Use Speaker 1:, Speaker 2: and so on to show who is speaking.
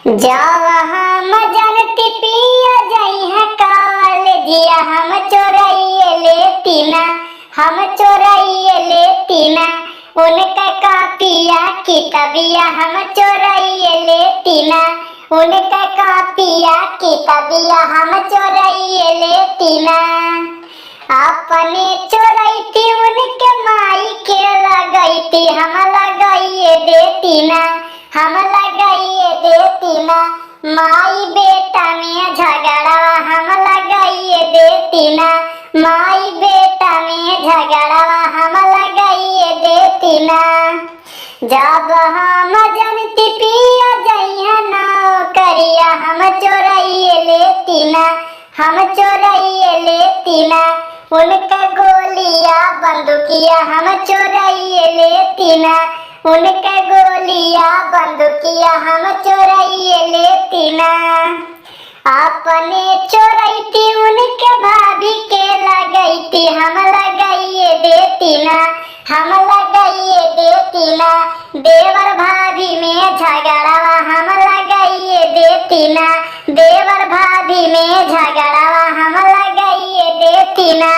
Speaker 1: जब हम जनती पिया जाई है कॉलेजिया, हम चोराइए लेती ना, हम चोराइए लेती ना। उनका कॉपिया किताबिया हम चोराइए लेती ना, उनका कॉपिया किताबिया हम चोराइए लेती ना। अपने चोराइती उनके माई के लगाईती, हम लगाइए देती ना, हम लगाइए देती ना। माई बेटा में झगड़ा हम लगाइए देती ना, माई बेटा में झगड़ा हम लगाइए देती ना। जब हम जनती पिया जइया नौकरिया, हम चोराइए लेती ना, हम चोराइए लेती ना। उनका गोलिया बंदूकिया हम चोराइए लेती ना, उनका गोलिया बंदूकिया हम चोराइए लेती ना। अपने चोराइती उनके भाभी के लगाईती, हम लगाइए देती ना, हम लगाइए देती ना। देवर भाभी में झगड़ा हम लगाइए देती ना, देवर भाभी में झगड़ा हम लगाइए देती ना।